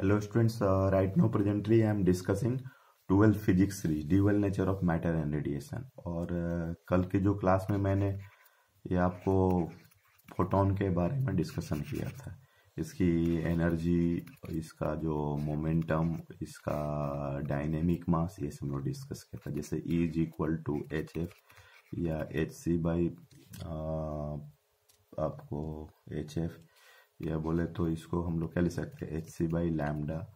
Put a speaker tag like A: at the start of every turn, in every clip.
A: Hello students, right now presently I am discussing 12th physics series dual nature of matter and radiation. और कल के जो class में मैंने ये आपको फोटोन के बारे में डिस्कशन किया था, इसकी एनर्जी, इसका जो मोमेंटम, इसका डायनेमिक मास, ये सब लोग डिस्कस किया था। जैसे E is equal to H F या एच सी बाई आपको एच एफ, या बोले तो इसको हम लोग क्या ले सकते हैं एच सी बाई लैम्डा।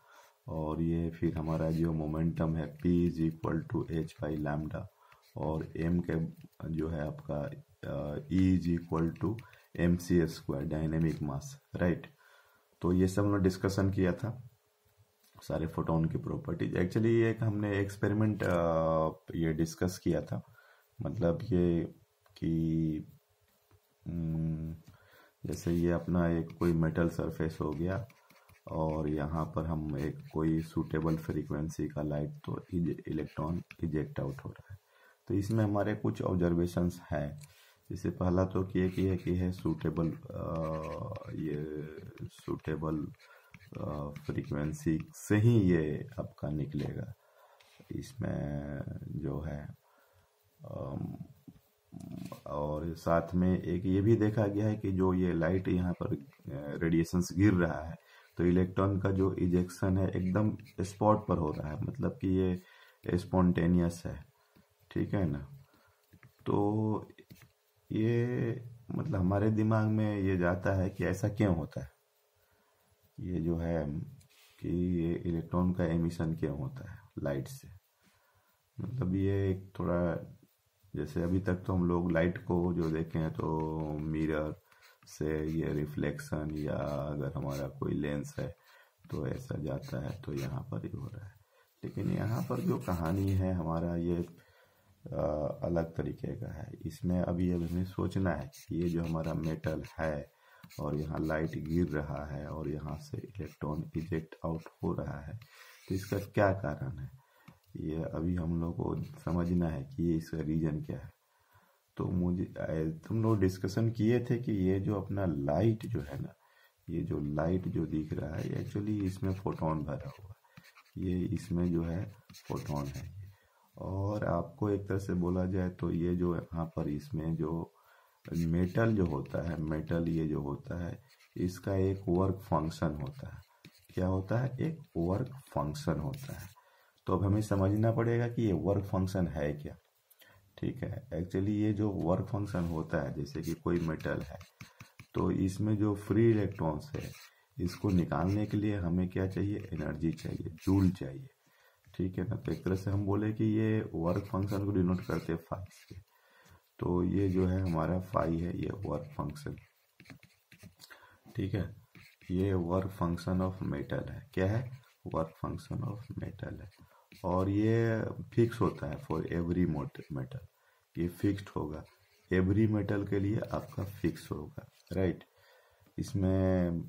A: और ये फिर हमारा जो मोमेंटम है P is equal to H by lambda, और M के जो है आपका E is equal to M C square dynamic mass, right. तो ये सब हमने डिस्कशन किया था, सारे फोटोन की प्रॉपर्टीज। एक्चुअली एक हमने एक्सपेरिमेंट ये डिस्कस किया था, मतलब ये कि जैसे ये अपना एक कोई मेटल सरफेस हो गया और यहाँ पर हम एक कोई सूटेबल फ्रीक्वेंसी का लाइट तो इलेक्ट्रॉन इजेक्ट आउट हो रहा है। तो इसमें हमारे कुछ ऑब्जर्वेशंस हैं। जैसे पहला तो कि है सूटेबल, ये सूटेबल फ्रीक्वेंसी से ही ये आपका निकलेगा। इसमें जो है और साथ में एक ये भी देखा गया है कि जो ये लाइट यहाँ पर रेडिएशंस गिर रहा है तो इलेक्ट्रॉन का जो इजेक्शन है एकदम स्पॉट पर हो रहा है, मतलब कि ये स्पॉन्टेनियस है, ठीक है ना। तो ये मतलब हमारे दिमाग में ये जाता है कि ऐसा क्यों होता है, ये जो है कि ये इलेक्ट्रॉन का एमिशन क्यों होता है लाइट से। मतलब ये एक थोड़ा, जैसे अभी तक तो हम लोग लाइट को जो देखे हैं तो मिरर से ये रिफ्लेक्शन, या अगर हमारा कोई लेंस है तो ऐसा जाता है, तो यहाँ पर ही हो रहा है। लेकिन यहाँ पर जो कहानी है हमारा ये अलग तरीके का है। इसमें अभी हमें सोचना है कि ये जो हमारा मेटल है और यहाँ लाइट गिर रहा है और यहाँ से इलेक्ट्रॉन इजेक्ट आउट हो रहा है, तो इसका क्या कारण है, ये अभी हम लोग को समझना है कि ये इसका रीजन क्या है। तो मुझे तुम लोग डिस्कशन किए थे कि ये जो अपना लाइट जो है ना, ये जो लाइट जो दिख रहा है एक्चुअली इसमें फोटोन भरा हुआ है, ये इसमें जो है फोटोन है। और आपको एक तरह से बोला जाए तो ये जो यहाँ पर इसमें जो मेटल जो होता है, मेटल ये जो होता है इसका एक वर्क फंक्शन होता है। क्या होता है? एक वर्क फंक्शन होता है। तो अब हमें समझना पड़ेगा कि ये वर्क फंक्शन है क्या, ठीक है। एक्चुअली ये जो वर्क फंक्शन होता है, जैसे कि कोई मेटल है तो इसमें जो फ्री इलेक्ट्रॉन्स है इसको निकालने के लिए हमें क्या चाहिए, एनर्जी चाहिए, जूल चाहिए, ठीक है ना। तो एक तरह से हम बोले कि ये वर्क फंक्शन को डिनोट करते हैं फाई से। तो ये जो है हमारा फाई है, ये वर्क फंक्शन, ठीक है। ये वर्क फंक्शन ऑफ मेटल है। क्या है? वर्क फंक्शन ऑफ मेटल है। और ये फिक्स होता है फॉर एवरी मेटल, ये फिक्स्ड होगा, एवरी मेटल के लिए आपका फिक्स होगा, राइट। इसमें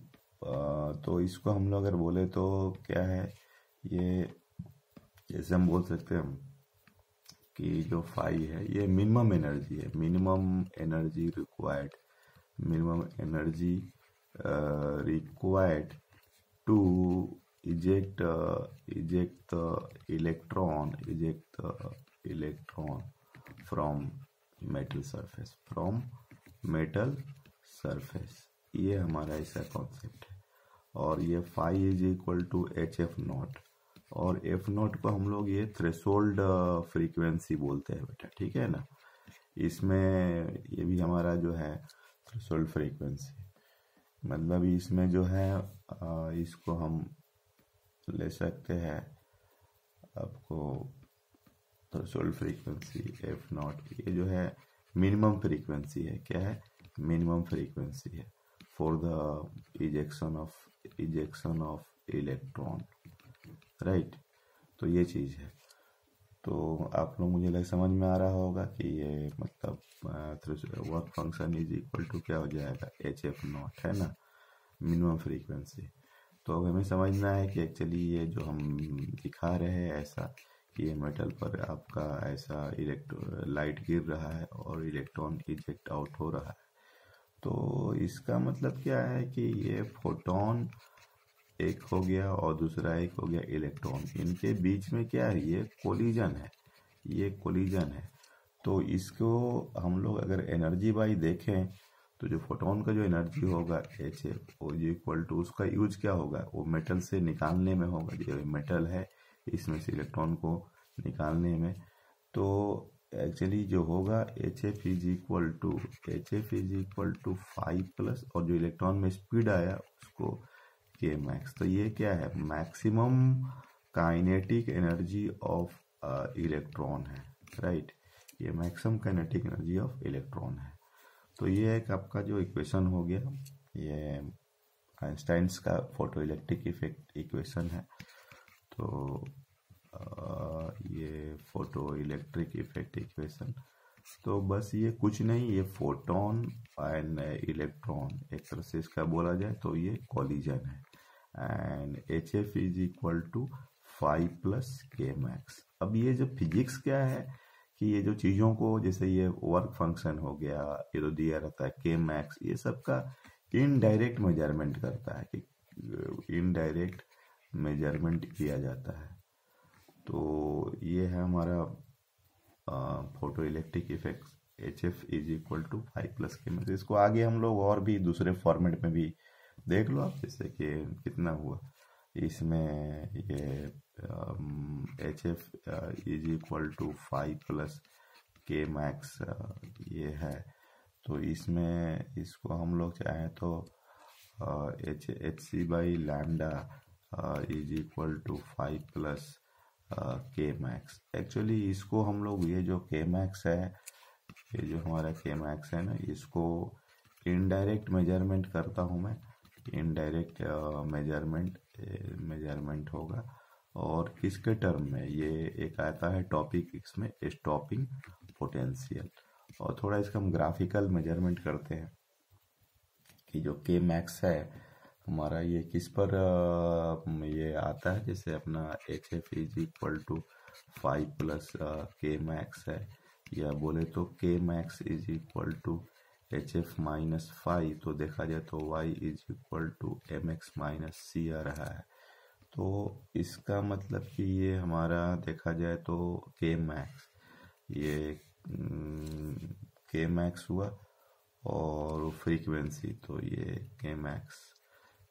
A: तो इसको हम लोग अगर बोले तो क्या है, ये जैसे हम बोल सकते हैं कि जो फाई है ये मिनिमम एनर्जी है, minimum energy required, minimum energy required to eject the electron from metal surface, ये हमारा ऐसा कॉन्सेप्ट है। और ये phi is equal to H F naught, और एफ नॉट को हम लोग ये थ्रेशोल्ड फ्रीक्वेंसी बोलते हैं बेटा, ठीक है ना। इसमें ये भी हमारा जो है थ्रेशोल्ड फ्रीक्वेंसी, मतलब इसमें जो है इसको हम ले सकते हैं आपको थ्रेशोल्ड फ्रीक्वेंसी एफ नॉट, ये जो है मिनिमम फ्रीक्वेंसी है। क्या है? मिनिमम फ्रीक्वेंसी है for the ejection of electron, right. तो ये चीज़ है। तो आप लोग मुझे समझ में आ रहा होगा कि ये मतलब work function is equal to क्या हो जाएगा, एच एफ नॉट, है ना, मिनिमम फ्रीक्वेंसी। तो अब हमें समझना है कि एक्चुअली ये जो हम दिखा रहे हैं ऐसा कि ये मेटल पर आपका ऐसा लाइट गिर रहा है और इलेक्ट्रॉन इजेक्ट आउट हो रहा है। तो इसका मतलब क्या है कि ये फोटोन एक हो गया और दूसरा एक हो गया इलेक्ट्रॉन। इनके बीच में क्या है, ये कोलिजन है, ये कोलिजन है। तो इसको हम लोग अगर एनर्जी बाई देखें तो जो फोटोन का जो एनर्जी होगा एच एफ वो इक्वल टू उसका यूज क्या होगा, वो मेटल से निकालने में होगा। जो मेटल है इसमें से इलेक्ट्रॉन को निकालने में, तो एक्चुअली जो होगा H F is equal to 5 plus और जो इलेक्ट्रॉन में स्पीड आया उसको के मैक्स। तो ये क्या है, maximum kinetic energy of electron है, राइट। ये maximum kinetic energy of electron है। तो ये एक आपका जो इक्वेशन हो गया, ये आइंस्टाइन्स का फोटो इलेक्ट्रिक इफेक्ट इक्वेशन है। तो ये फोटो इलेक्ट्रिक इफेक्ट इक्वेशन, तो बस ये कुछ नहीं, ये फोटोन एंड इलेक्ट्रॉन एक तरह से इसका बोला जाए तो ये कॉलिजन है। And H F is equal to 5 plus K max. अब ये जो फिजिक्स क्या है कि ये जो चीज़ों को, जैसे ये वर्क फंक्शन हो गया, ये तो दिया रहता है के मैक्स, ये सब का इनडायरेक्ट मेजरमेंट करता है, कि इनडायरेक्ट मेजरमेंट किया जाता है। तो ये है हमारा photoelectric effect H F is equal to 5 plus K max. इसको आगे हम लोग और भी दूसरे फॉर्मेट में भी देख लो आप, जैसे कि कितना हुआ इसमें, ये H F is equal to 5 plus K max ये है। तो इसमें इसको हम लोग चाहें तो H C by lambda is equal to 5 plus K max. Actually इसको हम लोग, ये जो के मैक्स है, ये जो हमारा के मैक्स है ना, इसको इनडायरेक्ट मेजरमेंट करता हूँ मैं, इनडायरेक्ट मेजरमेंट होगा। और किसके टर्म में, ये एक आता है टॉपिक, इसमें स्टॉपिंग पोटेंशियल। और थोड़ा इसका हम ग्राफिकल मेजरमेंट करते हैं कि जो के मैक्स है हमारा, ये किस पर ये आता है। जैसे अपना H F is equal to 5 plus K max है, या बोले तो K max is equal to H F minus 5। तो देखा जाए तो y इज equal to M X minus C आ रहा है। तो इसका मतलब कि ये हमारा देखा जाए तो के मैक्स, ये के मैक्स हुआ और फ्रीक्वेंसी, तो ये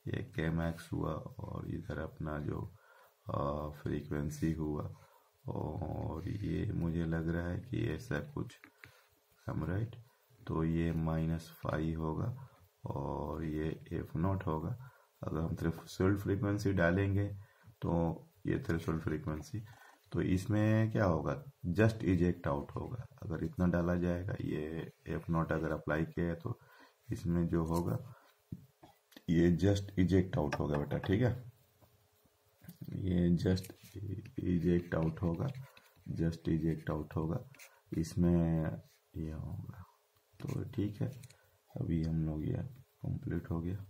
A: के मैक्स हुआ और इधर अपना जो फ्रीक्वेंसी हुआ। और ये मुझे लग रहा है कि ऐसा कुछ हम, राइट। तो ये -5 होगा और ये एफ नॉट होगा। अगर हम थ्रेशोल्ड फ्रीक्वेंसी डालेंगे तो ये थ्रेशोल्ड फ्रीक्वेंसी, तो इसमें क्या होगा, जस्ट इजेक्ट आउट होगा। अगर इतना डाला जाएगा, ये एफ नॉट अगर अप्लाई किया है तो इसमें जो होगा ये जस्ट इजेक्ट आउट होगा बेटा, ठीक है। ये जस्ट इजेक्ट आउट होगा, इसमें ये होगा। तो ठीक है, अभी हम लोग ये कंप्लीट हो गया।